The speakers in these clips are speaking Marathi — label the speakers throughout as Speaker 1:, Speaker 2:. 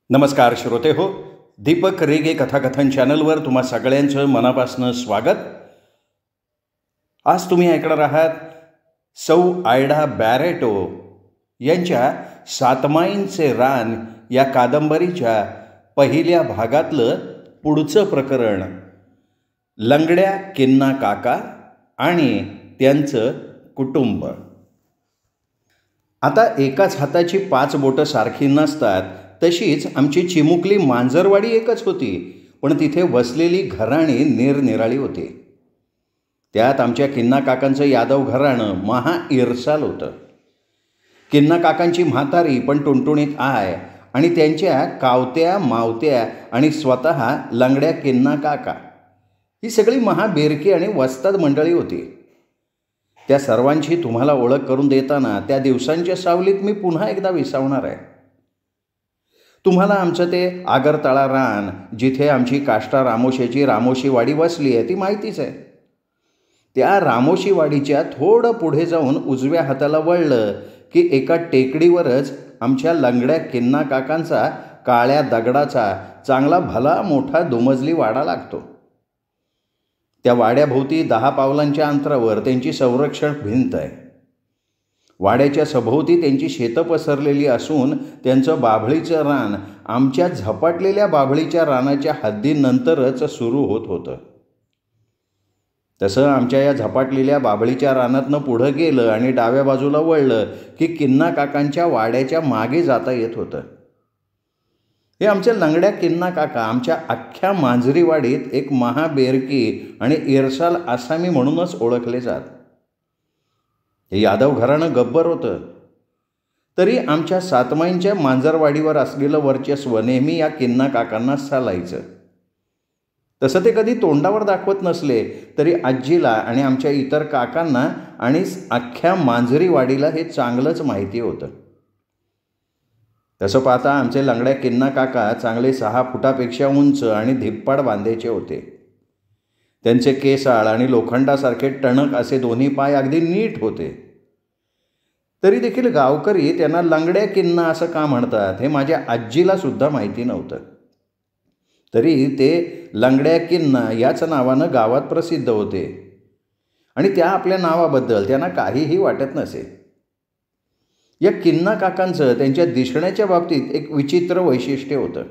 Speaker 1: नमस्कार श्रोते हो, दीपक रेगे कथाकथन चॅनलवर तुम्हा सगळ्यांचं मनापासून स्वागत. आज तुम्ही ऐकणार आहात सौ आयडा बॅरेटो यांच्या सातमाईंचे रान या कादंबरीच्या पहिल्या भागातलं पुढचं प्रकरण, लंगड्या किन्ना काका आणि त्यांचं कुटुंब. आता एकाच हाताची 5 बोटं सारखी नसतात, तशीच आमची चिमुकली मांजरवाडी एकच होती, पण तिथे वसलेली घराणी निरनिराळी होती. त्यात आमच्या किन्ना काकांचं यादव घराणं महा इरसाल होतं. किन्ना काकांची म्हातारी पण टुणटुणीत आय आणि त्यांच्या कावत्या मावत्या आणि स्वतः लंगड्या किन्ना काका, ही सगळी महा बेरकी आणि वस्ताद मंडळी होती. त्या सर्वांची तुम्हाला ओळख करून देताना त्या दिवसांच्या सावलीत मी पुन्हा एकदा विसावणार आहे. तुम्हाला आमचं ते आगरतळा रान, जिथे आमची काष्टा रामोशीची रामोशी वाडी वसली आहे, ती माहितीच आहे. त्या रामोशी वाडीच्या थोडं पुढे जाऊन उजव्या हाताला वळलं की एका टेकडीवरच आमच्या लंगड्या किन्ना काकांचा काळ्या दगडाचा चांगला भला मोठा दुमजली वाडा लागतो. त्या वाड्याभोवती 10 पावलांच्या अंतरावर त्यांची संरक्षण भिंत आहे. वाड्याच्या सभोवती त्यांची शेतं पसरलेली असून त्यांचं बाभळीचं रान आमच्या झपाटलेल्या बाभळीच्या रानाच्या हद्दीनंतरच सुरू होत होतं. तसं आमच्या या झपाटलेल्या बाभळीच्या रानातनं पुढं गेलं आणि डाव्या बाजूला वळलं की किन्ना काकांच्या वाड्याच्या मागे जाता येत होतं. हे आमच्या लंगड्या किन्ना काका आमच्या अख्ख्या मांजरीवाडीत एक महाबेरकी आणि इरसाल आसामी म्हणूनच ओळखले जात. हे यादव घराणं गब्बर होतं, तरी आमच्या सातमाईंच्या मांजरवाडीवर असलेलं वर्चस्व नेहमी या किन्ना काकांना सालायचं. तसं ते कधी तोंडावर दाखवत नसले तरी आजीला आणि आमच्या इतर काकांना आणि अख्ख्या मांजरीवाडीला हे चांगलंच माहिती होतं. तसं पाहता आमचे लंगड्या किन्ना काका चांगले 6 फुटापेक्षा उंच आणि धिप्पाड बांधेचे होते. त्यांचे केसाळ आणि लोखंडासारखे टणक असे दोन्ही पाय अगदी नीट होते. तरी देखील गावकरी त्यांना लंगड्या किन्ना असं का म्हणतात हे माझ्या आजीला सुद्धा माहिती नव्हतं. तरी ते लंगड्या किन्ना याच नावानं गावात प्रसिद्ध होते आणि त्या आपल्या नावाबद्दल त्यांना काहीही वाटत नसे. या किन्ना काकांचं त्यांच्या दिसण्याच्या बाबतीत एक विचित्र वैशिष्ट्य होतं.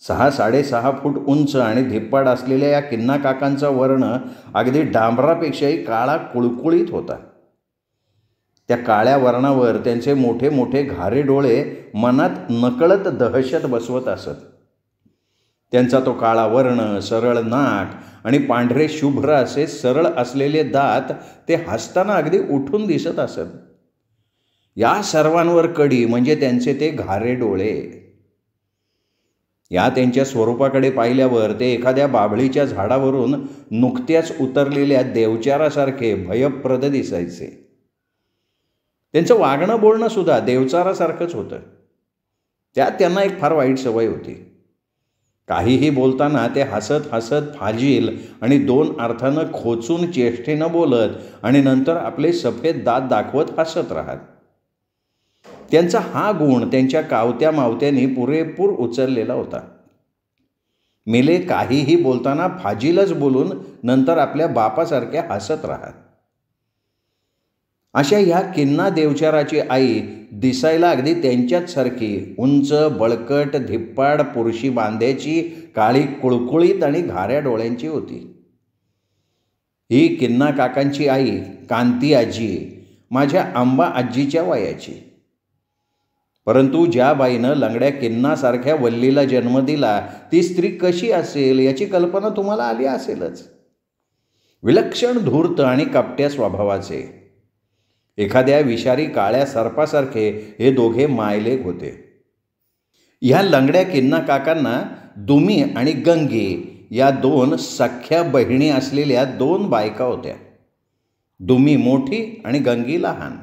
Speaker 1: 6-6.5 फूट उंच आणि धिप्पाड असलेल्या या किन्ना काकांचा वर्ण अगदी डांबरापेक्षाही काळा कुळकुळीत होता. त्या काळ्या वर्णावर त्यांचे मोठे मोठे घारे डोळे मनात नकळत दहशत बसवत असत. त्यांचा तो काळा वर्ण, सरळ नाक आणि पांढरे शुभ्र असे सरळ असलेले दात ते हसताना अगदी उठून दिसत असत. या सर्वांवर कडी म्हणजे त्यांचे ते घारे डोळे. या त्यांच्या स्वरूपाकडे पाहिल्यावर ते एखाद्या बाभळीच्या झाडावरून नुकत्याच उतरलेल्या देवचारासारखे भयप्रद दिसायचे. त्यांचं वागणं बोलणं सुद्धा देवचारासारखंच होतं. त्यात त्यांना एक फार वाईट सवय होती. काहीही बोलताना ते हसत हसत फाजील आणि 2 अर्थानं खोचून चेष्टेनं बोलत आणि नंतर आपले सफेद दात दाखवत हसत राहत. त्यांचा हा गुण त्यांच्या कावत्या मावत्यांनी पुरेपूर उचललेला होता. मेले काहीही बोलताना फाजीलच बोलून नंतर आपल्या बापासारख्या हसत राहत. अशा ह्या किन्ना देवचाराची आई दिसायला अगदी त्यांच्याच सारखी उंच, बळकट, धिप्पाड, पुरशी बांध्याची, काळी कुळकुळीत आणि घाऱ्या डोळ्यांची होती. ही किन्ना काकांची आई कांती आजी माझ्या आंबा आजीच्या वयाची. परंतु ज्या बाईनं लंगड्या किन्नासारख्या वल्लीला जन्म दिला ती स्त्री कशी असेल याची कल्पना तुम्हाला आली असेलच. विलक्षण धूर्त आणि कपट्या स्वभावाचे, एखाद्या विषारी काळ्या सर्पासारखे हे दोघे मायलेक होते. ह्या लंगड्या किन्ना काकांना दुमी आणि गंगी या 2 सख्या बहिणी असलेल्या 2 बायका होत्या. दुमी मोठी आणि गंगी लहान.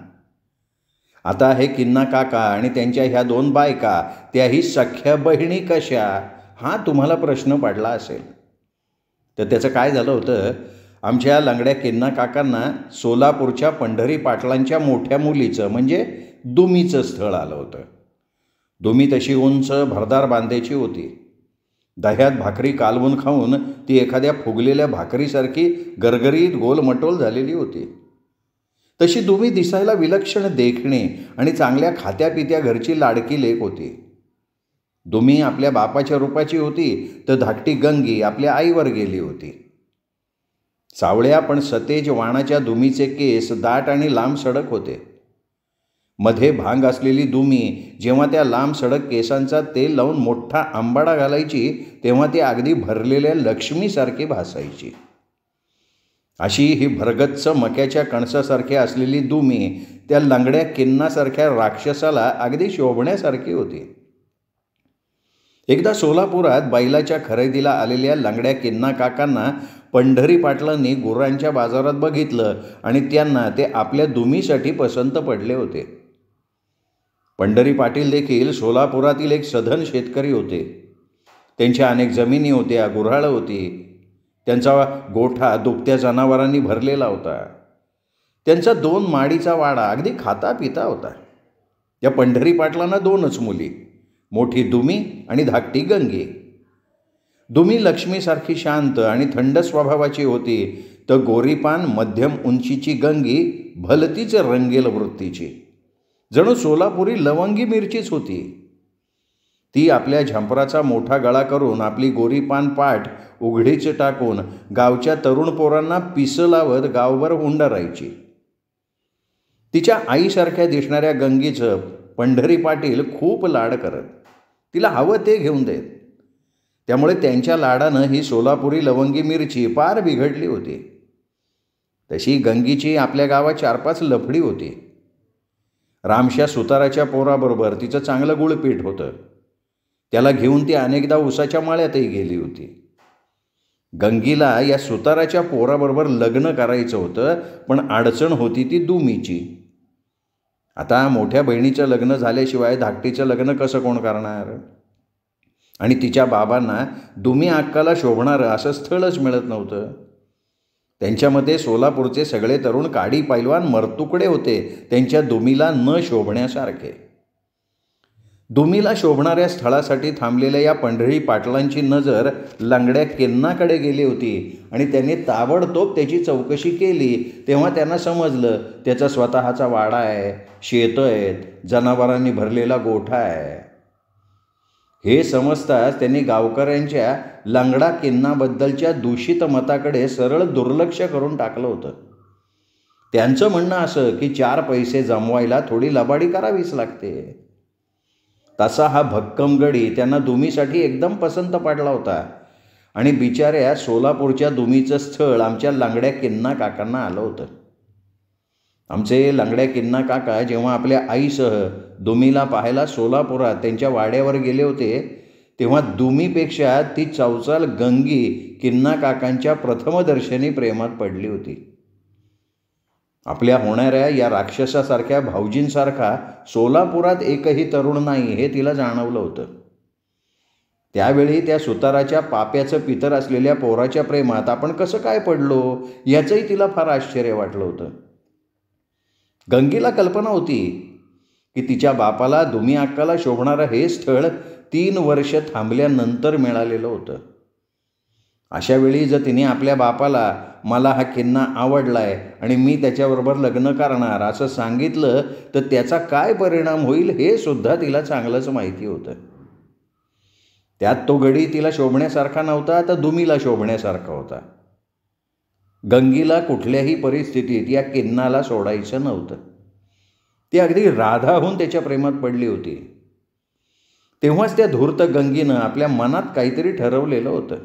Speaker 1: आता हे किन्ना काका आणि त्यांच्या ह्या 2 बायका, त्याही सख्या बहिणी कशा, हा तुम्हाला प्रश्न पडला असेल. तर त्याचं काय झालं होतं, आमच्या लंगड्या किन्ना काकांना सोलापूरच्या पंढरी पाटलांच्या मोठ्या मुलीचं म्हणजे दुमीचं स्थळ आलं होतं. दुमी तशी उंच भरदार बांध्याची होती. दह्यात भाकरी कालवून खाऊन ती एखाद्या फुगलेल्या भाकरीसारखी गरगरीत गोलमटोल झालेली होती. तशी दुमी दिसायला विलक्षण देखणी आणि चांगल्या खात्यापित्या घरची लाडकी लेक होती. दुमी आपल्या बापाच्या रूपाची होती तर धाकटी गंगी आपल्या आईवर गेली होती. सावळ्या पण सतेज वाणाच्या दुमीचे केस दाट आणि लांब सडक होते. मध्ये भांग असलेली दुमी जेव्हा त्या लांब सडक केसांचा तेल लावून मोठा आंबाडा घालायची तेव्हा ती अगदी भरलेल्या लक्ष्मीसारखी भासायची. अशी ही भरगच्च मक्याच्या कणसासारखी असलेली दुमी त्या लंगड्या किन्नासारख्या राक्षसाला अगदी शोभण्यासारखी होती. एकदा सोलापुरात बैलाच्या खरेदीला आलेल्या लंगड्या किन्ना काकांना पंढरी पाटलांनी गुरांच्या बाजारात बघितलं आणि त्यांना ते आपल्या दुमीसाठी पसंत पडले होते. पंढरी पाटील देखील सोलापुरातील एक सधन शेतकरी होते. त्यांच्या अनेक जमिनी होत्या, गुऱ्हाळं होती. त्यांचा गोठा दुभत्या जनावरांनी भरलेला होता. त्यांचा 2 माडीचा वाडा अगदी खाता पिता होता. या पंढरी पाटलांना 2च मुली, मोठी दुमी आणि धाकटी गंगी. दुमी लक्ष्मीसारखी शांत आणि थंड स्वभावाची होती तर गोरीपान मध्यम उंचीची गंगी भलतीच रंगेल वृत्तीची, जणू सोलापुरी लवंगी मिरचीच होती. ती आपल्या झंपराचा मोठा गळा करून आपली गोरीपान पाठ उघडीच टाकून गावच्या तरुण पोरांना पिसं लावत गावभर हुंडारायची. तिच्या आईसारख्या दिसणाऱ्या गंगीचं पंढरी पाटील खूप लाड करत. तिला हवं ते घेऊन देत. त्यामुळे त्यांच्या लाडानं ही सोलापुरी लवंगी मिरची पार बिघडली होती. तशी गंगीची आपल्या गावात 4-5 लफडी होती. रामशा सुताराच्या पोराबरोबर तिचं चांगलं गुळपीठ होतं. त्याला घेऊन ती अनेकदा उसाच्या माळ्यातही गेली होती. गंगीला या सुताराच्या पोराबरोबर लग्न करायचं होतं, पण अडचण होती ती दुमीची. आता मोठ्या बहिणीचं लग्न झाल्याशिवाय धाकटीचं लग्न कसं कोण करणार? आणि तिच्या बाबांना दुमी अक्काला शोभणारं असं स्थळच मिळत नव्हतं. त्यांच्यामध्ये सोलापूरचे सगळे तरुण काडी पैलवान मरतुकडे होते, त्यांच्या दुमीला न शोभण्यासारखे. दुमीला शोभणाऱ्या स्थळासाठी थांबलेल्या या पंढरी पाटलांची नजर लंगड्या किन्नाकडे गेली होती आणि त्यांनी ताबडतोब त्याची चौकशी केली. तेव्हा त्यांना समजलं त्याचा स्वतःचा वाडा आहे, शेतं आहेत, जनावरांनी भरलेला गोठा आहे. हे समजताच त्यांनी गावकऱ्यांच्या लंगडा किन्नाबद्दलच्या दूषित मताकडे सरळ दुर्लक्ष करून टाकलं होतं. त्यांचं म्हणणं असं की 4 पैसे जमवायला थोडी लबाडी करावीच लागते. तसा हा भक्कम गडी त्यांना दुमीसाठी एकदम पसंत पडला होता आणि बिचाऱ्या सोलापूरच्या दुमीचं स्थळ आमच्या लंगड्या किन्ना काकांना आलं होतं. आमचे लंगड्या किन्ना काका जेव्हा आपल्या आईसह दुमीला पाहायला सोलापुरात त्यांच्या वाड्यावर गेले होते तेव्हा दुमीपेक्षा ती चौचाल गंगी किन्ना काकांच्या प्रथमदर्शनी प्रेमात पडली होती. आपल्या होणाऱ्या या राक्षसासारख्या भाऊजींसारखा सोलापुरात एकही तरुण नाही हे तिला जाणवलं होतं. त्यावेळी त्या सुताराच्या पाप्याचं पितर असलेल्या पोराच्या प्रेमात आपण कसं काय पडलो याचंही तिला फार आश्चर्य वाटलं होतं. गंगीला कल्पना होती की तिच्या बापाला दुमी अक्काला शोभणारं हे स्थळ 3 वर्ष थांबल्यानंतर मिळालेलं होतं. अशावेळी जर तिने आपल्या बापाला मला हा किन्ना आवडलाय आणि मी त्याच्याबरोबर लग्न करणार असं सांगितलं तर त्याचा काय परिणाम होईल हे सुद्धा तिला चांगलंच माहिती होतं. त्यात तो गडी तिला शोभण्यासारखा नव्हता तर दुमीला शोभण्यासारखा होता. गंगीला कुठल्याही परिस्थितीत या किन्नाला सोडायचं नव्हतं. ती अगदी राधाहून त्याच्या प्रेमात पडली होती. तेव्हाच त्या धूर्त गंगीनं आपल्या मनात काहीतरी ठरवलेलं होतं.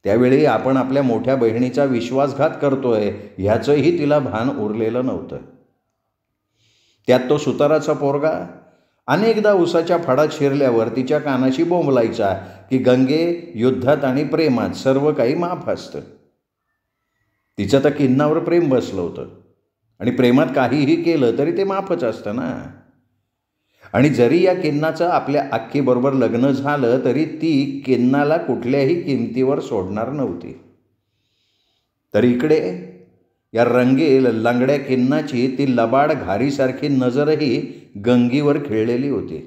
Speaker 1: त्यावेळी आपण आपल्या मोठ्या बहिणीचा विश्वासघात करतोय ह्याचंही तिला भान उरलेलं नव्हतं. त्यात तो सुताराचा पोरगा अनेकदा उसाच्या फडात शिरल्यावर तिच्या कानाशी बोंबलायचा की गंगे, युद्धात आणि प्रेमात सर्व काही माफ असतं. तिचं तर किन्नावर प्रेम बसलं होतं आणि प्रेमात काहीही केलं तरी ते माफच असतं ना. आणि जरी या किन्नाचं आपल्या अक्कीबरोबर लग्न झालं तरी ती किन्नाला कुठल्याही किमतीवर सोडणार नव्हती. तर इकडे या रंगेल लंगड्या किन्नाची ती लबाड घारीसारखी नजरही गंगीवर खिळलेली होती.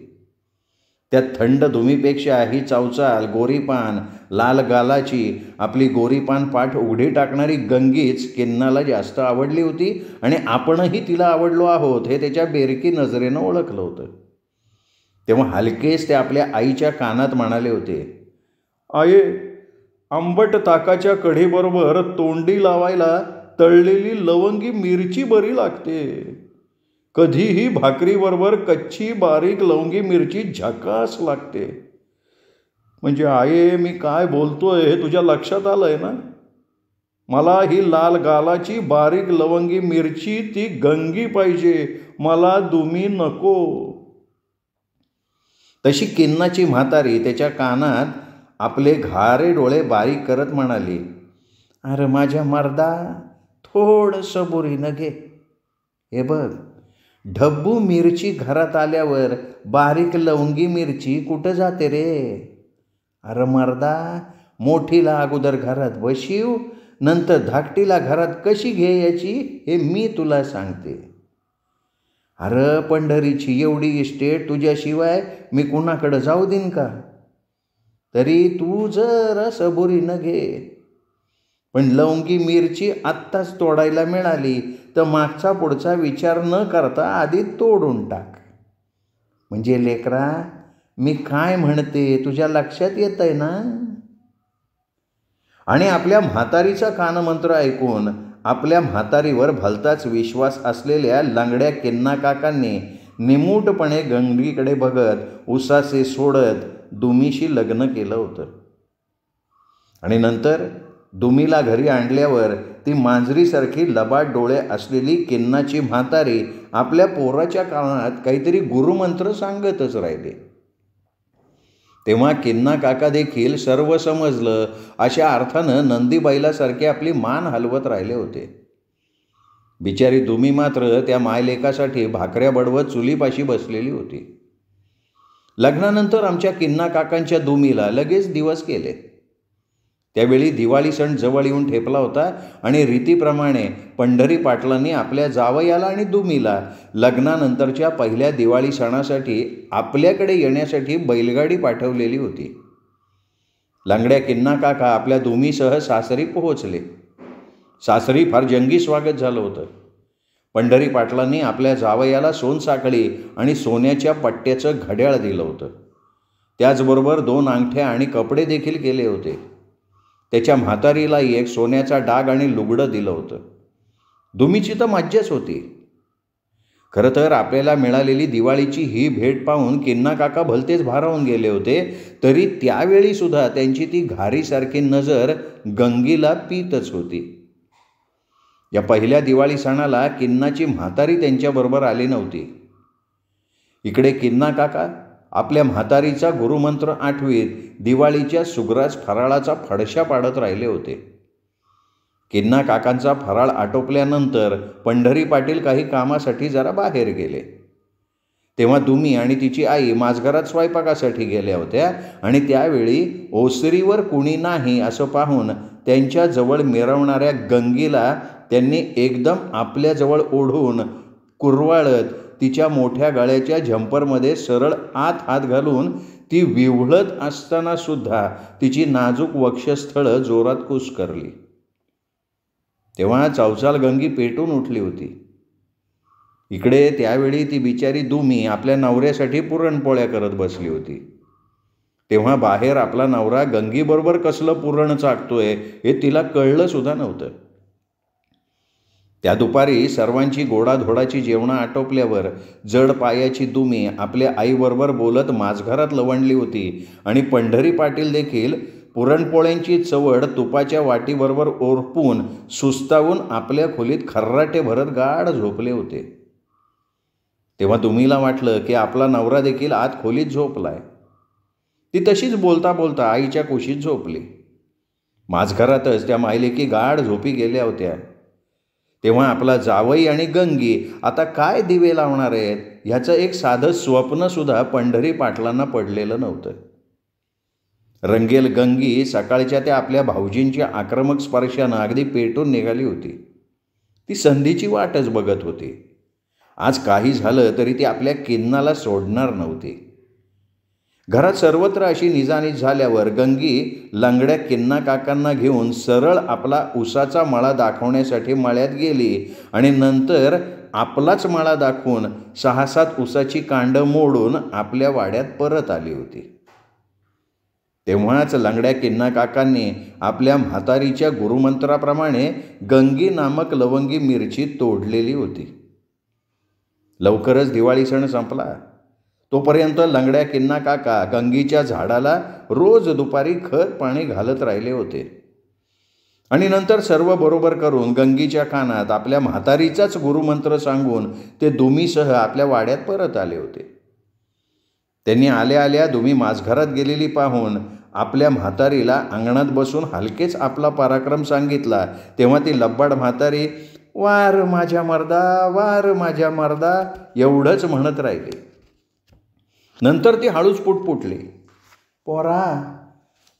Speaker 1: त्या थंड धुमीपेक्षा ही चावचाल, गोरीपान, लाल गालाची, आपली गोरीपान पाठ उघडी टाकणारी गंगीच किन्नाला जास्त आवडली होती आणि आपणही तिला आवडलो आहोत हे त्याच्या बेरकी नजरेनं ओळखलं होतं. तेव्हा हलकेच ते आपल्या आईच्या कानात म्हणाले होते, "आये, आंबट ताकाच्या कढीबरोबर तोंडी लावायला तळलेली लवंगी मिरची बरी लागते. कधीही भाकरीबरोबर कच्ची बारीक लवंगी मिरची झकास लागते." म्हणजे आये, मी काय बोलतोय हे तुझ्या लक्षात आलंय ना? मला ही लाल गालाची बारीक लवंगी मिरची, ती गंगी पाहिजे, मला दुमी नको. तशी किन्नाची म्हातारी त्याच्या कानात आपले घारे डोळे बारीक करत म्हणाली, "अरे माझ्या मर्दा, थोडं सबुरीनं घे. हे बघ, ढब्बू मिरची घरात आल्यावर बारीक लवंगी मिरची कुठं जाते रे? अरे मर्दा, मोठीला अगोदर घरात बशीव, नंतर धाकटीला घरात कशी घ्यायची हे मी तुला सांगते. अरे पंढरीची एवढी इस्टेट तुझ्याशिवाय मी कुणाकडं जाऊ देईन का? तरी तू जरा सबुरीनं घे. पण लवंगी मिरची आत्ताच तोडायला मिळाली तर मागचा पुढचा विचार न करता आधी तोडून टाक. म्हणजे लेकरा, मी काय म्हणते तुझ्या लक्षात येतंय ना?" आणि आपल्या म्हातारीचा कानमंत्र ऐकून आपल्या म्हातारीवर भलताच विश्वास असलेल्या लंगड्या किन्ना काकांनी निमूटपणे गंगीकडे बघत उसासे सोडत दुमीशी लग्न केलं होतं. आणि नंतर दुमीला घरी आणल्यावर ती मांजरीसारखी लबाड डोळे असलेली किन्नाची म्हातारी आपल्या पोराच्या कानात काहीतरी गुरुमंत्र सांगतच राहिले. तेव्हा किन्ना काका देखील सर्व समजलं अशा अर्थानं नंदीबाईलासारखे आपली मान हलवत राहिले होते. बिचारी दुमी मात्र त्या मायलेकासाठी भाकऱ्या बडवत चुलीपाशी बसलेली होती. लग्नानंतर आमच्या किन्ना काकांच्या दुमीला लगेच दिवस गेले. त्यावेळी दिवाळी सण जवळ येऊन ठेपला होता आणि रीतीप्रमाणे पंढरी पाटलांनी आपल्या जावयाला आणि दुमीला लग्नानंतरच्या पहिल्या दिवाळी सणासाठी आपल्याकडे येण्यासाठी बैलगाडी पाठवलेली होती. लंगड्या किन्ना काका आपल्या दुमीसह सासरी पोहोचले. सासरी फार जंगी स्वागत झालं होतं. पंढरी पाटलांनी आपल्या जावयाला सोनसाखळी आणि सोन्याच्या पट्ट्याचं घड्याळ दिलं होतं. त्याचबरोबर 2 अंगठ्या आणि कपडे देखील केले होते. त्याच्या म्हातारीलाही एक सोन्याचा डाग आणि लुगडं दिलं होतं. दुमीची तर मज्जाच होती. खरं तर आपल्याला मिळालेली दिवाळीची ही भेट पाहून किन्ना काका भलतेच भारावून गेले होते. तरी त्यावेळी सुद्धा त्यांची ती घारीसारखी नजर गंगीला पीतच होती. या पहिल्या दिवाळी सणाला किन्नाची म्हातारी त्यांच्याबरोबर आली नव्हती. इकडे किन्ना काका आपल्या म्हातारीचा गुरुमंत्र आठवीत दिवाळीच्या सुग्रास फराळाचा फडशा पाडत राहिले होते. किन्ना काकांचा फराळ आटोपल्यानंतर पंढरी पाटील काही कामासाठी जरा बाहेर गेले. तेव्हा दुमी आणि तिची आई माझघरात स्वयंपाकासाठी गेल्या होत्या आणि त्यावेळी ओसरीवर कुणी नाही असं पाहून त्यांच्याजवळ मिरवणाऱ्या गंगीला त्यांनी एकदम आपल्याजवळ ओढून कुरवाळत तिच्या मोठ्या गळ्याच्या झंपरमध्ये सरळ आत हात घालून ती विव्हळत असताना सुद्धा तिची नाजूक वक्षस्थळं जोरात कुस्करली. तेव्हा चौचाल गंगी पेटून उठली होती. इकडे त्यावेळी ती बिचारी दुमी आपल्या नवऱ्यासाठी पुरणपोळ्या करत बसली होती. तेव्हा बाहेर आपला नवरा गंगीबरोबर कसलं पुरण चाकतोय हे तिला कळलं सुद्धा नव्हतं. त्या दुपारी सर्वांची गोडाधोडाची जेवणं आटोपल्यावर जड पायाची दुमी आपल्या आईबरोबर बोलत माझघरात लवंडली होती आणि पंढरी पाटील देखील पुरणपोळ्यांची चवड तुपाच्या वाटीबरोबर ओरपून सुस्तावून आपल्या खोलीत खर्राटे भरत गाढ झोपले होते. तेव्हा दुमीला वाटलं की आपला नवरा देखील आत खोलीत झोपलाय. ती तशीच बोलता बोलता आईच्या कुशीत झोपली. माझघरातच त्या मायलेकी गाढ झोपी गेल्या होत्या. तेव्हा आपला जावई आणि गंगी आता काय दिवे लावणार आहेत ह्याचं एक साधं स्वप्नसुद्धा पंढरी पाटलांना पडलेलं नव्हतं. रंगेल गंगी सकाळच्या त्या आपल्या भाऊजींच्या आक्रमक स्पर्शानं अगदी पेटून निघाली होती. ती संधीची वाटच बघत होती. आज काही झालं तरी ती आपल्या किन्नाला सोडणार नव्हती. घरात सर्वत्र अशी निजानीज झाल्यावर गंगी लंगड्या किन्ना काकांना घेऊन सरळ आपला उसाचा मळा दाखवण्यासाठी मळ्यात गेली आणि नंतर आपलाच मळा दाखवून 6-7 उसाची कांडं मोडून आपल्या वाड्यात परत आली होती. तेव्हाच लंगड्या किन्ना काकांनी आपल्या म्हातारीच्या गुरुमंत्राप्रमाणे गंगी नामक लवंगी मिरची तोडलेली होती. लवकरच दिवाळी सण संपला. तोपर्यंत लंगड्या किन्ना काका गंगीच्या झाडाला रोज दुपारी खत पाणी घालत राहिले होते आणि नंतर सर्व बरोबर करून गंगीच्या कानात आपल्या म्हातारीचाच गुरुमंत्र सांगून ते दुमीसह आपल्या वाड्यात परत आले होते. त्यांनी आल्या आल्या दुमी माझघरात गेलेली पाहून आपल्या म्हातारीला अंगणात बसून हलकेच आपला पराक्रम सांगितला. तेव्हा ती लब्बाड म्हातारी वार माझ्या मर्दा, वार माझ्या मर्दा एवढंच म्हणत राहिली. नंतर ती हळूच पुटपुटली, पोरा,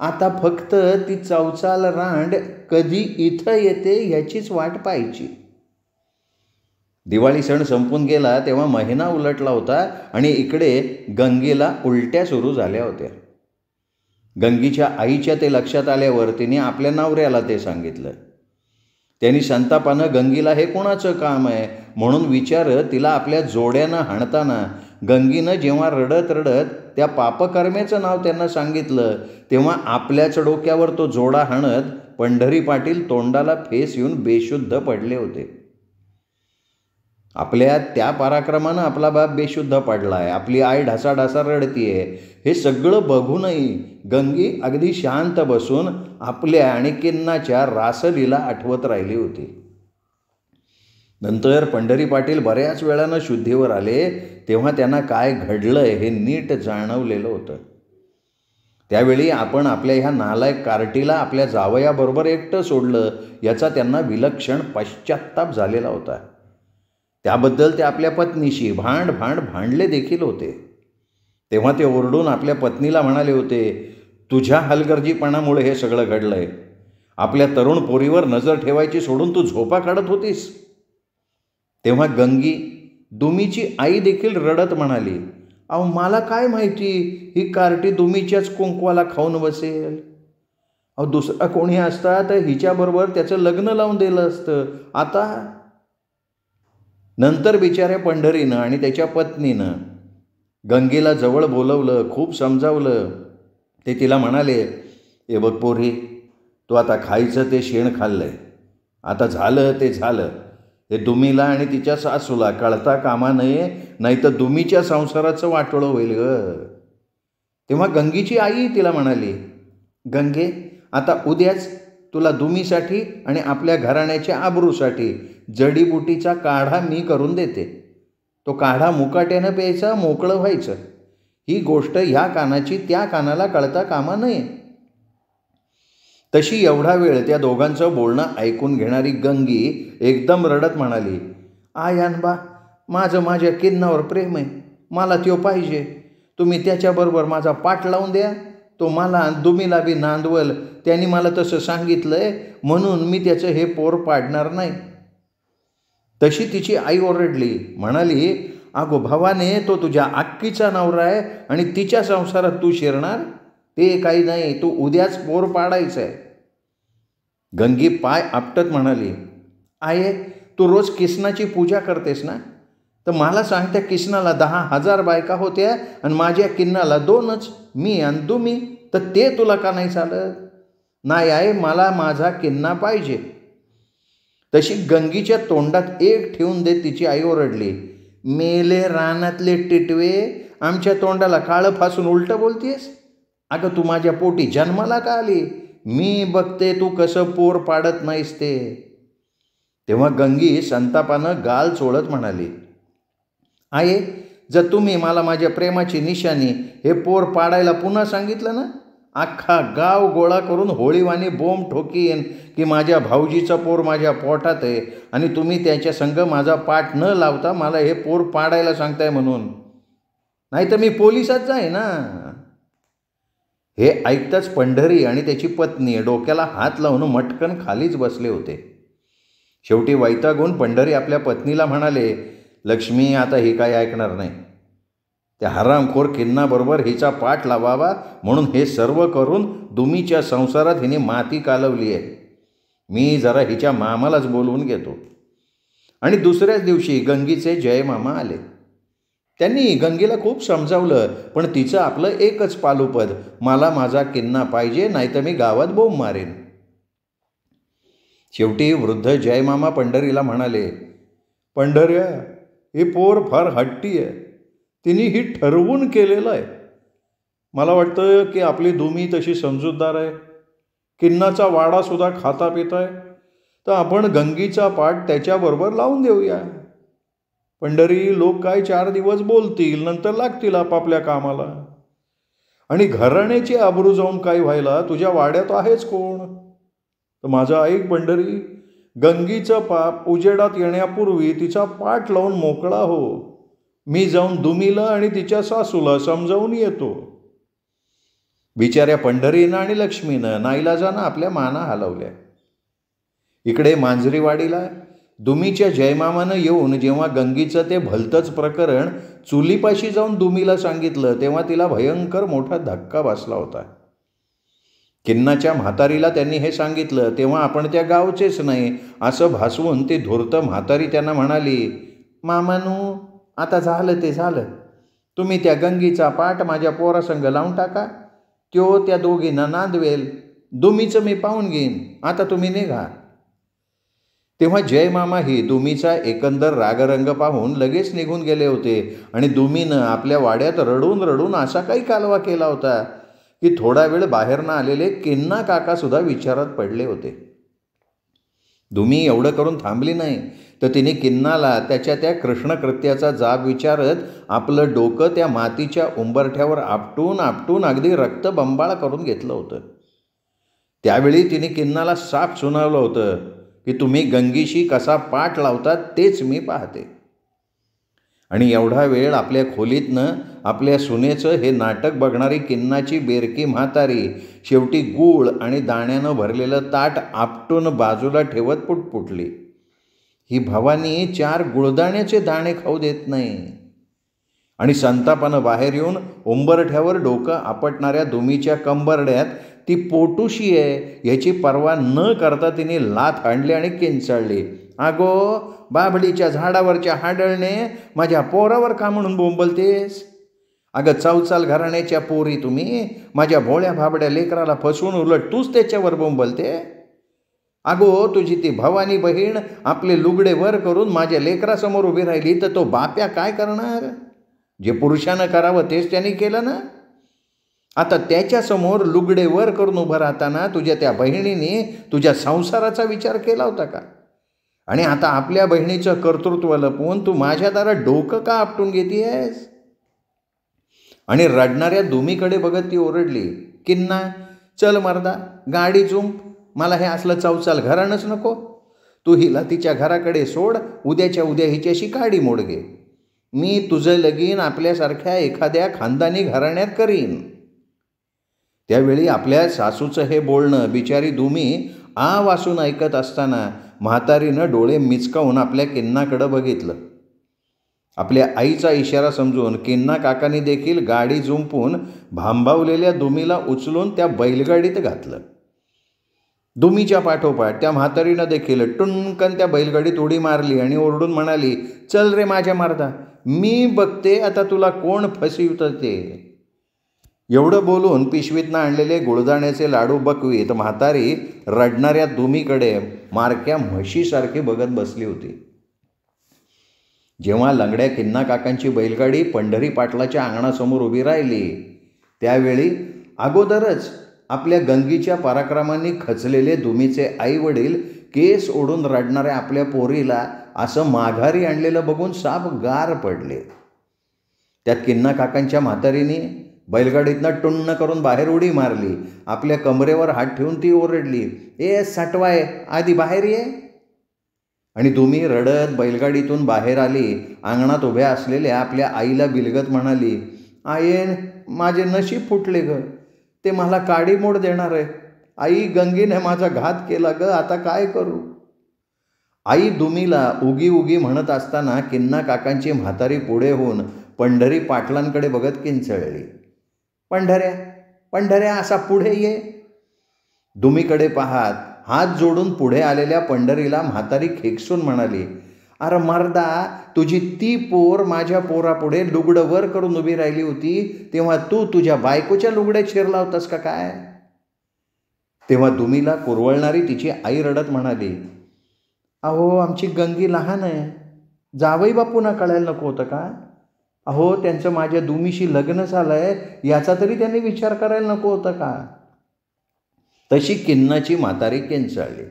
Speaker 1: आता फक्त ती चौचाल रांड कधी इथं येते ह्याचीच वाट पाहायची. दिवाळी सण संपून गेला तेव्हा महिना उलटला होता आणि इकडे गंगेला उलट्या सुरू झाल्या होत्या. गंगीच्या आईच्या ते लक्षात आल्यावर तिने आपल्या नवऱ्याला ते सांगितलं. त्यांनी संतापानं गंगीला हे कोणाचं काम आहे म्हणून विचारत तिला आपल्या जोड्यानं हाणताना गंगीनं जेव्हा रडत रडत त्या पापकर्मेचं नाव त्यांना सांगितलं तेव्हा आपल्याच डोक्यावर तो जोडा हाणत पंढरी पाटील तोंडाला फेस येऊन बेशुद्ध पडले होते. आपल्या त्या पराक्रमानं आपला बाप बेशुद्ध पडलाय, आपली आई ढासाढासा रडतीये, हे सगळं बघूनही गंगी अगदी शांत बसून आपल्या आणि किन्नाच्या रासलीला आठवत राहिली होती. नंतर पंढरी पाटील बऱ्याच वेळानं शुद्धीवर आले तेव्हा त्यांना काय घडलंय हे नीट जाणवलेलं होतं. त्यावेळी आपण आपल्या ह्या नालायक कार्टीला आपल्या जावयाबरोबर एकटं सोडलं याचा त्यांना विलक्षण पश्चात्ताप झालेला होता. त्याबद्दल ते आपल्या पत्नीशी भांडले देखील होते. तेव्हा ते ओरडून आपल्या पत्नीला म्हणाले होते, तुझ्या हलगर्जीपणामुळे हे सगळं घडलंय. आपल्या तरुण पोरीवर नजर ठेवायची सोडून तू झोपा काढत होतीस. तेव्हा गंगी दुमीची आई देखील रडत म्हणाली, अहो मला काय माहिती ही कार्टी दुमीच्याच कुंकवाला खाऊन बसेल. अहो दुसरा कोणी असता तर हिच्याबरोबर त्याचं लग्न लावून दिलं असतं. आता नंतर बिचाऱ्या पंढरीनं आणि त्याच्या पत्नीनं गंगेला जवळ बोलवलं, खूप समजावलं. ते तिला म्हणाले, ए बघ पोरी, तू आता खायचं ते शेण खाल्लंय, आता झालं ते झालं. हे दुमीला आणि तिच्या सासूला कळता कामा नये, नाही तर दुमीच्या संसाराचं वाटोळं होईल ग. तेव्हा गंगीची आई तिला म्हणाली, गंगे, आता उद्याच तुला दुमीसाठी आणि आपल्या घराण्याच्या आबरूसाठी जडीबुटीचा काढा मी करून देते. तो काढा मुकाट्यानं प्यायचा, मोकळं व्हायचं. ही गोष्ट ह्या कानाची त्या कानाला कळता कामा नये. तशी एवढा वेळ त्या दोघांचं बोलणं ऐकून घेणारी गंगी एकदम रडत म्हणाली, आयानबा, माझं माझ्या किन्नावर प्रेम आहे, मला त्यो पाहिजे. तुम्ही त्याच्याबरोबर माझा पाठ लावून द्या. तो मला दुमीला बी नांदवल, त्यांनी मला तसं सांगितलंय म्हणून मी त्याचं हे पोर पाडणार नाही. तशी तिची आई ओरडली, म्हणाली, अगो भवाने, तो तुझ्या अक्कीचा नवरा आहे आणि तिच्या संसारात तू शिरणार? ते काही नाही, तू उद्याच पोर पाडायचं आहे. गंगी पाय आपटत म्हणाली, आये, तू रोज किसनाची पूजा करतेस ना, तर मला सांग, त्या किसनाला 10,000 बायका होत्या आणि माझ्या किन्नाला 2च, मी आणि दुमी, तर ते तुला का नाही चालत? नाही आहे, मला माझा किन्ना पाहिजे. तशी गंगीच्या तोंडात एक ठेवून देत तिची आई ओरडली, मेले रानातले टिटवे, आमच्या तोंडाला काळं फासून उलटं बोलतेस? अगं तू माझ्या पोटी जन्माला का आली? मी बघते तू कसं पोर पाडत नाहीस ते. तेव्हा गंगी संतापानं गाल चोळत म्हणाली, आये, जर तुम्ही मला माझ्या प्रेमाची निशाणी हे पोर पाडायला पुन्हा सांगितलं ना, अख्खा गाव गोळा करून होळीवाणी बोंब ठोकीन की माझ्या भाऊजीचा पोर माझ्या पोटात आहे आणि तुम्ही त्याच्या संग माझा पाठ न लावता मला हे पोर पाडायला सांगताय म्हणून. नाही तर मी पोलिसात जाय ना. हे ऐकताच पंढरी आणि त्याची पत्नी डोक्याला हात लावून मटकन खालीच बसले होते. शेवटी वैतागून पंढरी आपल्या पत्नीला म्हणाले, लक्ष्मी, आता हे काय ऐकणार नाही. त्या हरामखोर किन्नाबरोबर हिचा पाठ लावावा म्हणून हे सर्व करून दुमीच्या संसारात हिने माती कालवली आहे. मी जरा हिच्या मामालाच बोलवून घेतो. आणि दुसऱ्याच दिवशी गंगीचे जयमामा आले. त्यांनी गंगीला खूप समजावलं, पण तिचं आपलं एकच पालुपद, मला माझा किन्ना पाहिजे, नाहीतर मी गावात बोंब मारेन. शेवटी वृद्ध जयमामा पंढरीला म्हणाले, पंढऱ्या, हे पोर फार हट्टी आहे. तिने ही ठरवून केलेलं आहे. मला वाटतं की आपली दुमी तशी समजूतदार आहे. किन्नाचा वाडासुद्धा खाता पिता आहे. तर आपण गंगीचा पाठ त्याच्याबरोबर लावून देऊया. पंढरी, लोक काय 4 दिवस बोलतील, नंतर लागतील आपापल्या कामाला. आणि घराण्याची आबरू जाऊन काय व्हायला, तुझ्या वाड्यात आहेच कोण. तर माझं ऐक पंढरी, गंगीचं पाप उजेडात येण्यापूर्वी तिचा पाठ लावून मोकळा हो. मी जाऊन दुमीला आणि तिच्या सासूला समजावून येतो. बिचाऱ्या पंढरीनं आणि लक्ष्मीनं नाईलाजानं आपल्या माना हलवल्या. इकडे मांजरीवाडीला दुमीच्या जयमामानं येऊन जेव्हा गंगीचं ते भलतंच प्रकरण चुलीपाशी जाऊन दुमीला सांगितलं, तेव्हा तिला भयंकर मोठा धक्का बसला होता. किन्नाच्या म्हातारीला त्यांनी हे सांगितलं तेव्हा आपण त्या गावचेच नाही असं भासवून ती धूर्त म्हातारी त्यांना म्हणाली, मामानू, आता झालं ते झालं. तुम्ही त्या गंगीचा पाठ माझ्या पोरासंग लावून टाका. त्यो त्या दोघींना नांदवेल. दुमीचं मी पाहून घेईन. आता तुम्ही निघा. तेव्हा जयमामाही दुमीचा एकंदर रागरंग पाहून लगेच निघून गेले होते. आणि दुमीनं आपल्या वाड्यात रडून रडून असा काही कालवा केला होता की थोडा वेळ बाहेरनं आलेले किन्ना काकासुद्धा विचारात पडले होते. दुमी एवढं करून थांबली नाही, तर तिने किन्नाला त्याच्या त्या कृष्णकृत्याचा जाब विचारत आपलं डोकं त्या मातीच्या उंबरठ्यावर आपटून आपटून अगदी रक्तबंबाळ करून घेतलं होतं. त्यावेळी तिने किन्नाला साफ सुनावलं होतं की तुम्ही गंगीशी कसा पाठ लावतात तेच मी पाहते. आणि एवढा वेळ आपल्या खोलीतनं आपल्या सुनेचं हे नाटक बघणारी किन्नाची बेरकी म्हातारी शेवटी गूळ आणि दाण्यानं भरलेलं ताट आपटून बाजूला ठेवत पुटपुटली, ही भवानी 4 गुळदाण्याचे दाणे खाऊ देत नाही. आणि संतापानं बाहेर येऊन उंबरठ्यावर डोकं आपटणाऱ्या दुमीच्या कंबरड्यात ती पोटुशी आहे याची पर्वा न करता तिने लाथ आणली आणि किंचाळली, अगो, बाभळीच्या झाडावरच्या हाडळणे, माझ्या पोरावर का म्हणून बोंबलतेस? अगं चौचाल घराण्याच्या पोरी, तुम्ही माझ्या भोळ्या भाबड्या लेकराला फसवून उलट तूच त्याच्यावर बोंबलते. अगो, तुझी ती भवानी बहीण आपले लुगडे वर करून माझ्या लेकरासमोर उभी राहिली तर तो बाप्या काय करणार? जे पुरुषानं करावं तेच त्यांनी केलं ना. आता त्याच्यासमोर लुगडे वर करून उभं राहताना तुझ्या त्या बहिणीने तुझ्या संसाराचा विचार केला होता का? आणि आता आपल्या बहिणीचं कर्तृत्व लपवून तू माझ्या दारात डोकं का आपटून घेतेयस? आणि रडणाऱ्या दुमीकडे बघत ती ओरडली, किन्ना, चल मर्दा, गाडी जुंप. मला हे असलं चौचाल घराणंच नको. तू हिला तिच्या घराकडे सोड. उद्याच्या उद्या हिच्याशी काडी मोड घे. मी तुझं लगीन आपल्यासारख्या एखाद्या खानदानी घराण्यात करीन. त्यावेळी आपल्या सासूचं हे बोलणं बिचारी दुमी आ वासून ऐकत असताना म्हातारीनं डोळे मिचकावून आपल्या किन्नाकडं बघितलं. आपल्या आईचा इशारा समजून किन्ना काकांनी देखील गाडी जुंपून भांबावलेल्या दुमीला उचलून त्या बैलगाडीत घातलं. दुमीच्या पाठोपाठ त्या म्हातारीनं देखील टुणकन त्या बैलगाडीत उडी मारली आणि ओरडून म्हणाली, चल रे माझ्या मर्दा, मी बघते आता तुला कोण फसवितं ते. एवढं बोलून पिशवीतनं आणलेले गुळदाण्याचे लाडू बकवीत म्हातारी रडणाऱ्या दुमीकडे मारक्या म्हशीसारखी बघत बसली होती. जेव्हा लंगड्या किन्ना काकांची बैलगाडी पंढरी पाटलाच्या अंगणासमोर उभी राहिली, त्यावेळी अगोदरच आपल्या गंगीच्या पराक्रमांनी खचलेले दुमीचे आईवडील केस ओढून रडणाऱ्या आपल्या पोरीला असं माघारी आणलेलं बघून साप गार पडले. त्यात किन्ना काकांच्या म्हातारीने बैलगाडीतनं टुण्ण करून बाहेर उडी मारली. आपल्या कमरेवर हात ठेवून ती ओरडली, ए साटवाय, आधी बाहेर ये. आणि दुमी रडत बैलगाडीतून बाहेर आली. अंगणात उभ्या असलेल्या आपल्या आईला बिलगत म्हणाली, आयेन, माझे नशीब फुटले ग. ते मला काडी मोड देणार आहे. आई, गंगीने माझा घात केला ग, आता काय करू? आई दुमीला उगी उगी म्हणत असताना किन्ना काकांची म्हातारी पुढे होऊन पंढरी पाटलांकडे बघत किंचळली. पंढऱ्या, पंढऱ्या, असा पुढे ये. दुमीकडे पाहात हात जोडून पुढे आलेल्या पंढरीला म्हातारी खेकसून म्हणाली, अरे मर्दा, तुझी ती पोर माझ्या पोरापुढे लुगडं वर करून उभी राहिली होती, तेव्हा तू तुझ्या बायकोच्या लुगड्यात शिरला होतास का काय? तेव्हा दुमीला कुरवळणारी तिची आई रडत म्हणाली, अहो आमची गंगी लहान आहे, जावई बापूंना कळायला नको होतं का? अहो त्यांचं माझ्या दुमीशी लग्न झालंय याचा तरी त्यांनी विचार करायला नको होतं का? तशी किन्नाची म्हातारी किंचाळली.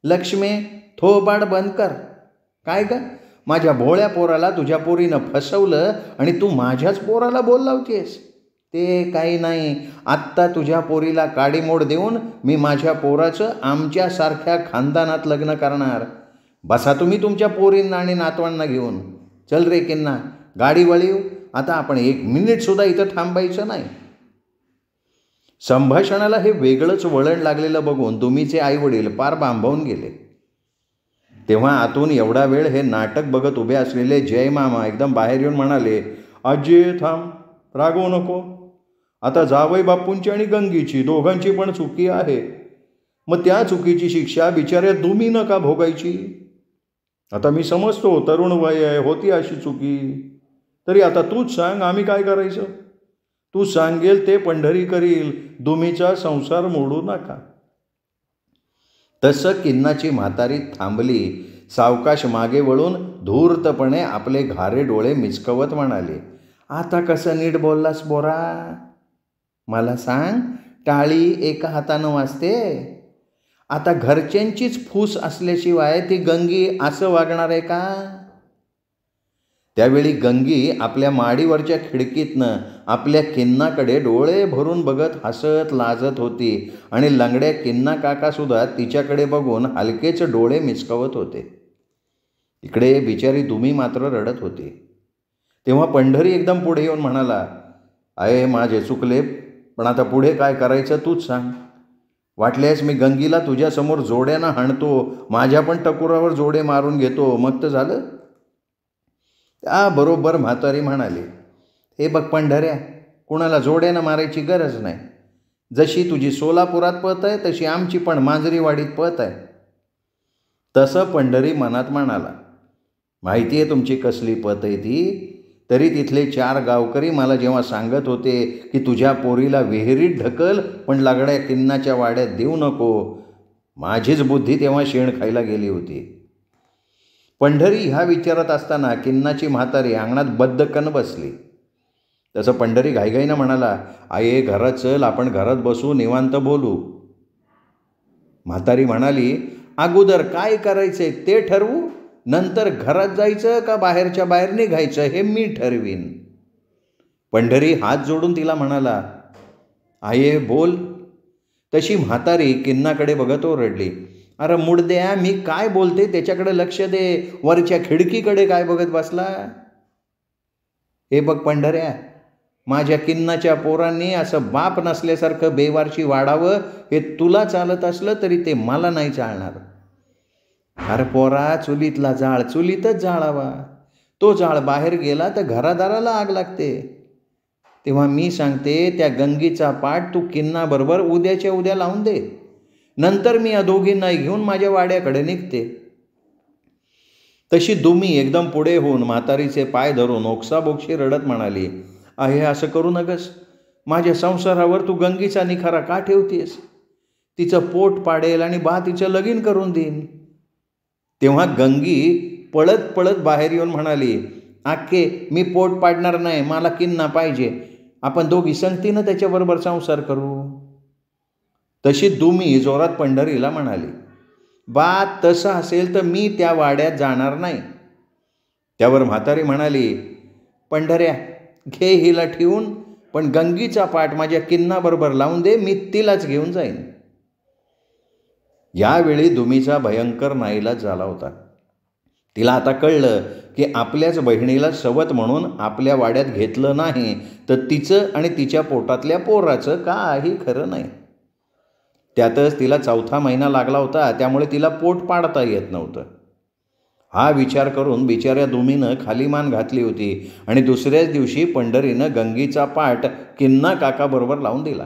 Speaker 1: लक्ष्मी, थोबाड बंद कर. काय ग, माझ्या भोळ्या पोराला तुझ्या पोरीनं फसवलं आणि तू माझ्याच पोराला बोल लावतेस? ते काही नाही, आत्ता तुझ्या पोरीला काडीमोड देऊन मी माझ्या पोराचं आमच्यासारख्या खानदानात लग्न करणार. बसा तुम्ही तुमच्या पोरींना आणि नातवांना घेऊन. चल रे किन्ना, गाडी वळीव. आता आपण 1 मिनिटसुद्धा इथं थांबायचं नाही. संभाषणाला हे वेगळंच वळण लागलेलं बघून दुमीचे आईवडील पार बांबवून गेले. तेव्हा आतून एवढा वेळ हे नाटक बघत उभे असलेले जय मामा एकदम बाहेर येऊन म्हणाले, आजी थांब, रागवू नको. आता जावई बापूंची आणि गंगीची दोघांची पण चुकी आहे. मग त्या चुकीची शिक्षा बिचाऱ्या दुमीनं का भोगायची? आता मी समजतो तरुण वय आहे, होती अशी चुकी. तरी आता तूच सांग, आम्ही काय करायचं? तू सांगेल ते पंढरी करील, दुमीचा संसार मोडू नका. तसं किन्नाची म्हातारी थांबली. सावकाश मागे वळून धूर्तपणे आपले घारे डोळे मिचकवत म्हणाले, आता कसं नीट बोललास बोरा? मला सांग, टाळी एका हातानं वाजते? आता घरच्यांचीच फूस असल्याशिवाय ती गंगी असं वागणार आहे का? त्यावेळी गंगी आपल्या माडीवरच्या खिडकीतनं आपल्या किन्नाकडे डोळे भरून बघत हसत लाजत होती आणि लंगड्या किन्ना काकासुद्धा तिच्याकडे बघून हलकेच डोळे मिचकवत होते. इकडे बिचारी दुमी मात्र रडत होती. तेव्हा पंढरी एकदम पुढे येऊन म्हणाला, आहे माझे चुकले, पण आता पुढे काय करायचं तूच सांग. वाटल्यास मी गंगीला तुझ्यासमोर जोड्यानं हाणतो, माझ्या पण टकुरावर जोडे मारून घेतो, मग तर झालं. बरोबर म्हातारी म्हणाली, हे बघ पंढऱ्या, कुणाला जोड्यानं मारायची गरज नाही. जशी तुझी सोलापुरात पत आहे तशी आमची पण मांजरीवाडीत पत आहे. तसं पंढरी मनात म्हणाला, माहिती आहे तुमची कसली पत आहे ती. तरी तिथले 4 गावकरी मला जेव्हा सांगत होते की तुझ्या पोरीला विहिरीत ढकल पण लगड्या किन्नाच्या वाड्यात देऊ नको, माझीच बुद्धी तेव्हा शेण खायला गेली होती. पंढरी ह्या विचारात असताना किन्नाची म्हातारी अंगणात बद्धकन बसली. तसं पंढरी घाईघाईनं म्हणाला, आये घरात चल, आपण घरात बसू, निवांत बोलू. म्हातारी म्हणाली, अगोदर काय करायचंय ते ठरवू, नंतर घरात जायचं का बाहेरच्या बाहेर निघायचं हे मी ठरवीन. पंढरी हात जोडून तिला म्हणाला, आये बोल. तशी म्हातारी किन्नाकडे बघत ओरडली, अरे मुडद्या, मी काय बोलते त्याच्याकडे लक्ष दे, वरच्या खिडकीकडे काय बघत बसला? हे बघ पंढऱ्या, माझ्या किन्नाच्या पोरांनी असं बाप नसल्यासारखं बेवारशी वाढावं हे तुला चालत असलं तरी ते मला नाही चालणार. अरे पोरा, चुलीतला जाळ चुलीतच जाळावा. तो जाळ बाहेर गेला तर घरादाराला आग लागते. तेव्हा मी सांगते, त्या गंगीचा पाठ तू किन्नाबरोबर उद्याच्या उद्या लावून दे. नंतर मी या दोघींना घेऊन माझ्या वाड्याकडे निघते. तशी दुमी एकदम पुढे होऊन म्हातारीचे पाय धरून ओक्साबोक्षी रडत म्हणाली, आहे असं करू नगस. माझ्या संसारावर तू गंगीचा निखारा का ठेवतेस? तिचं पोट पाडेल आणि तिचं लगीन करून देईन. तेव्हा गंगी पळत पळत बाहेर येऊन म्हणाली, आके मी पोट पाडणार नाही, मला किन्ना पाहिजे. आपण दोघी संगतीनं त्याच्याबरोबर संसार करू. तशी दुमी जोरात पंढरीला म्हणाली, तसं असेल तर मी त्या वाड्यात जाणार नाही. त्यावर म्हातारी म्हणाली, पंढऱ्या घे हिला ठेवून, पण गंगीचा पाठ माझ्या किन्नाबरोबर लावून दे, मी तिलाच घेऊन जाईन. यावेळी दुमीचा भयंकर नाईलाज झाला होता. तिला आता कळलं की आपल्याच बहिणीला सवत म्हणून आपल्या वाड्यात घेतलं नाही तर तिचं आणि तिच्या पोटातल्या पोराचं काही खरं नाही. त्यातच तिला 4था महिना लागला होता, त्यामुळे तिला पोट पाडता येत नव्हतं. हा विचार करून बिचाऱ्या दुमीनं खाली मान घातली होती आणि दुसऱ्याच दिवशी पंढरीनं गंगीचा पाठ किन्ना काकाबरोबर लावून दिला.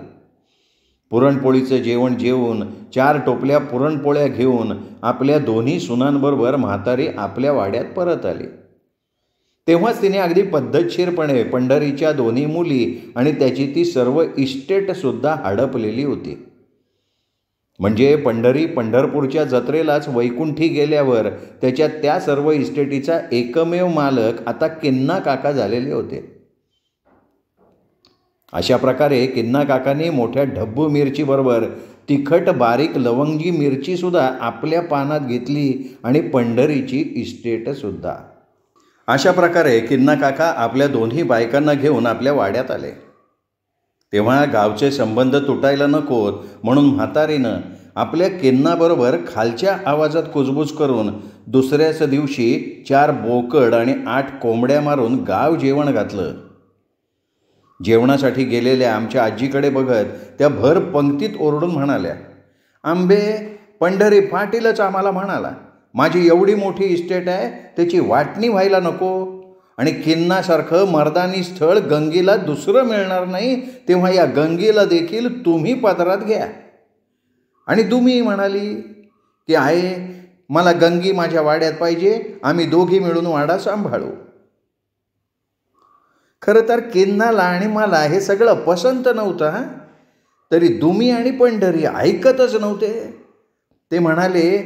Speaker 1: पुरणपोळीचं जेवण जेवून 4 टोपल्या पुरणपोळ्या घेऊन आपल्या दोन्ही सुनांबरोबर म्हातारी आपल्या वाड्यात परत आली. तेव्हाच तिने अगदी पद्धतशीरपणे पंढरीच्या दोन्ही मुली आणि त्याची ती सर्व इस्टेटसुद्धा हडपलेली होती. म्हणजे पंढरी पंढरपूरच्या जत्रेलाच वैकुंठी गेल्यावर त्याच्या त्या सर्व इस्टेटीचा एकमेव मालक आता किन्ना काका झालेले होते. अशा प्रकारे किन्ना काकांनी मोठ्या ढब्बू मिरचीबरोबर तिखट बारीक लवंगी मिरचीसुद्धा आपल्या पानात घेतली आणि पंढरीची इस्टेटसुद्धा. अशा प्रकारे किन्ना काका आपल्या दोन्ही बायकांना घेऊन आपल्या वाड्यात आले. तेव्हा गावचे संबंध तुटायला नकोत म्हणून म्हातारीनं आपल्या किन्नाबरोबर खालच्या आवाजात कुजबूज करून दुसऱ्याच दिवशी 4 बोकड आणि 8 कोंबड्या मारून गाव जेवण घातलं. जेवणासाठी गेलेल्या आमच्या आजीकडे बघत त्या भर पंक्तीत ओरडून म्हणाल्या, आंबे पंढरी पाटीलच आम्हाला म्हणाला, माझी एवढी मोठी इस्टेट आहे त्याची वाटणी व्हायला नको आणि किन्नासारखं मर्दानी स्थळ गंगीला दुसरं मिळणार नाही, तेव्हा या गंगीला देखील तुम्ही पदरात घ्या. आणि दुमी म्हणाली की आहे मला गंगी माझ्या वाड्यात पाहिजे, आम्ही दोघी मिळून वाडा सांभाळू. खरं तर किन्नाला आणि मला हे सगळं पसंत नव्हतं. तरी दुमी आणि पंढरी ऐकतच नव्हते. ते म्हणाले,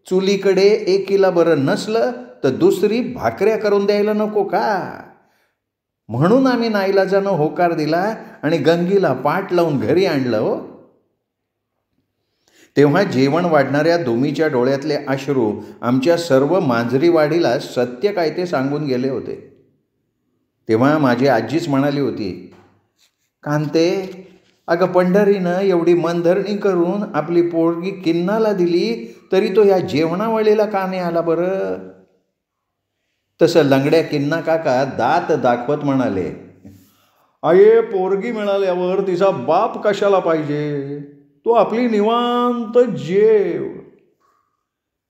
Speaker 1: चुलीकडे एकीला बरं नसलं तर दुसरी भाकऱ्या करून द्यायला नको का? म्हणून आम्ही नाईलाजानं होकार दिला आणि गंगीला पाठ लावून घरी आणलं. हो, तेव्हा जेवण वाढणाऱ्या दुमीच्या डोळ्यातले अश्रू आमच्या सर्व मांजरीवाडीला सत्य काय ते सांगून गेले होते. तेव्हा माझी आजीच म्हणाली होती, कांते, अगं पंढरीनं एवढी मनधरणी करून आपली पोरगी किन्नाला दिली तरी तो ह्या जेवणावळीला का नाही आला बरं? तसं लंगड्या किन्ना काका दात दाखवत म्हणाले, आये पोरगी मिळाल्यावर तिचा बाप कशाला पाहिजे, तो आपली निवांत जेव.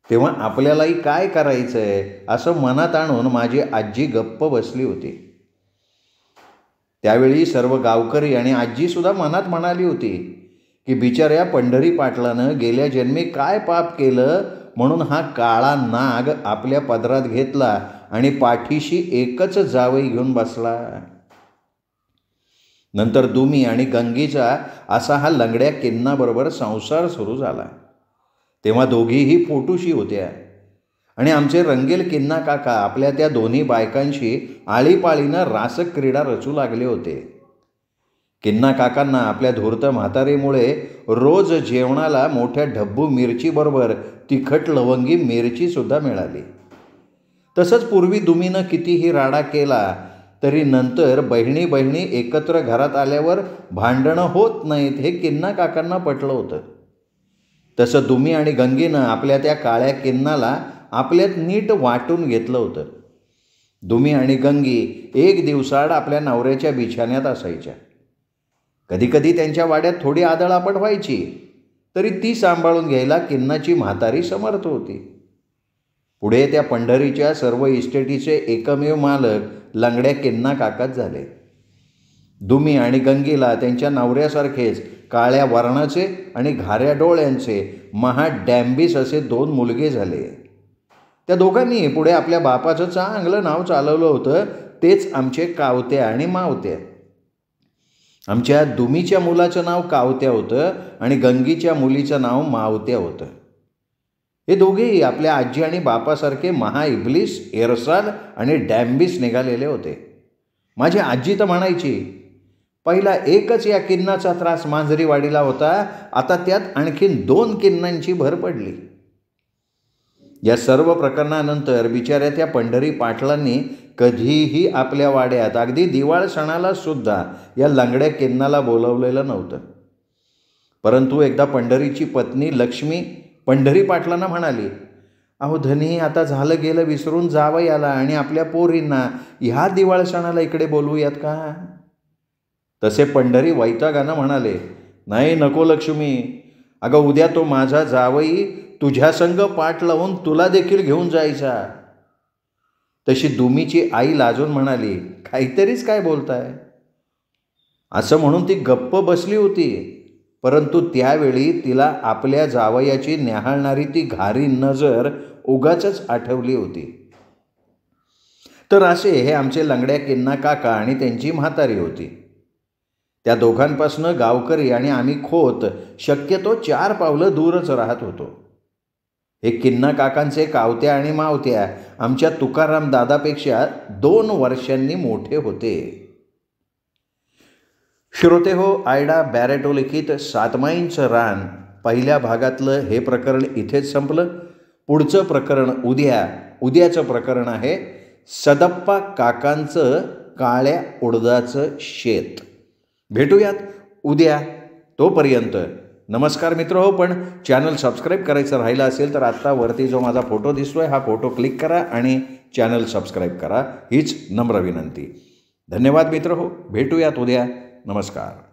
Speaker 1: तेव्हा आपल्यालाही काय करायचंय असं मनात आणून माझी आजी गप्प बसली होती. त्यावेळी सर्व गावकरी आणि आजीसुद्धा मनात म्हणाली होती की बिचाऱ्या पंढरी पाटलानं गेल्या जन्मी काय पाप केलं म्हणून हा काळा नाग आपल्या पदरात घेतला आणि पाठीशी एकच जावई घेऊन बसला. नंतर दुमी आणि गंगीचा असा हा लंगड्या किन्नाबरोबर संसार सुरू झाला. तेव्हा दोघीही पोटुशी होत्या आणि आमचे रंगेल किन्ना काका आपल्या त्या दोन्ही बायकांशी आळीपाळीनं रासक क्रीडा रचू लागले होते. किन्ना काकांना आपल्या धूर्त म्हातारीमुळे रोज जेवणाला मोठ्या ढब्बू मिरचीबरोबर तिखट लवंगी मिरचीसुद्धा मिळाली. तसंच पूर्वी दुमीनं कितीही राडा केला तरी नंतर बहिणी बहिणी एकत्र घरात आल्यावर भांडणं होत नाहीत हे किन्ना काकांना पटलं होतं. तसं दुमी आणि गंगीनं आपल्या त्या काळ्या किन्नाला आपल्यात नीट वाटून घेतलं होतं. दुमी आणि गंगी एक दिवसाआड आपल्या नवऱ्याच्या बिछाण्यात असायच्या. कधीकधी त्यांच्या वाड्यात थोडी आदळआपट व्हायची तरी ती सांभाळून घ्यायला किन्नाची म्हातारी समर्थ होती. पुढे त्या पंढरीच्या सर्व इस्टेटीचे एकमेव मालक लंगड्या किन्ना काकाच झाले. दुमी आणि गंगीला त्यांच्या नवऱ्यासारखेच काळ्या वर्णाचे आणि घाऱ्या डोळ्यांचे महाडॅम्बिस असे 2 मुलगे झाले. त्या दोघांनी पुढे आपल्या बापाचं चांगलं नाव चालवलं होतं. तेच आमचे कावत्या आणि मावत्या. आमच्या दुमीच्या मुलाचं नाव कावत्या होतं आणि गंगीच्या मुलीचं नाव मावत्या होतं. हे दोघेही आपल्या आजी आणि बापासारखे महाइब्लिस, एरसाल आणि डॅम्बिस निघालेले होते. माझी आजी तर म्हणायची, पहिला एकच या किन्नाचा त्रास मांजरीवाडीला होता, आता त्यात आणखीन 2 किन्नांची भर पडली. या सर्व प्रकरणानंतर बिचाऱ्या त्या पंढरी पाटलांनी कधीही आपल्या वाड्यात अगदी दिवाळ सणाला सुद्धा या लंगड्या किन्नाला बोलवलेलं नव्हतं. परंतु एकदा पंढरीची पत्नी लक्ष्मी पंढरी पाटलांना म्हणाली, अहो धनी, आता झालं गेलं विसरून जावं याला आणि आपल्या पोरींना ह्या दिवाळ सणाला इकडे बोलवूयात का? तसे पंढरी वैतागानं म्हणाले, नाही नको लक्ष्मी, अगं उद्या तो माझा जावई तुझ्या संग पाठ लावून तुला देखील घेऊन जायचा. तशी दुमीची आई लाजून म्हणाली, काहीतरीच काय बोलताय. असं म्हणून ती गप्प बसली होती. परंतु त्यावेळी तिला आपल्या जावयाची न्याहाळणारी ती घारी नजर उगाचच आठवली होती. तर असे हे आमचे लंगड्या किन्ना काका आणि त्यांची म्हातारी होती. त्या दोघांपासनं गावकरी आणि आम्ही खोत शक्यतो 4 पावलं दूरच राहत होतो. हे किन्ना काकांचे कावत्या आणि मावत्या आमच्या तुकाराम दादापेक्षा 2 वर्षांनी मोठे होते. श्रोते हो, आयडा बॅरेटो लिखित 7 माईंचं रान पहिल्या भागातलं हे प्रकरण इथेच संपलं. पुढचं प्रकरण उद्याचं प्रकरण आहे सदप्पा काकांचं काळ्या उडदाचं शेत. भेटूयात उद्या. तोपर्यंत नमस्कार मित्र हो. पण चॅनल सबस्क्राईब करायचं राहिलं असेल तर आत्ता वरती जो माझा फोटो दिसतोय हा फोटो क्लिक करा आणि चॅनल सबस्क्राईब करा, हीच नम्र विनंती. धन्यवाद मित्र हो. भेटूयात उद्या. नमस्कार.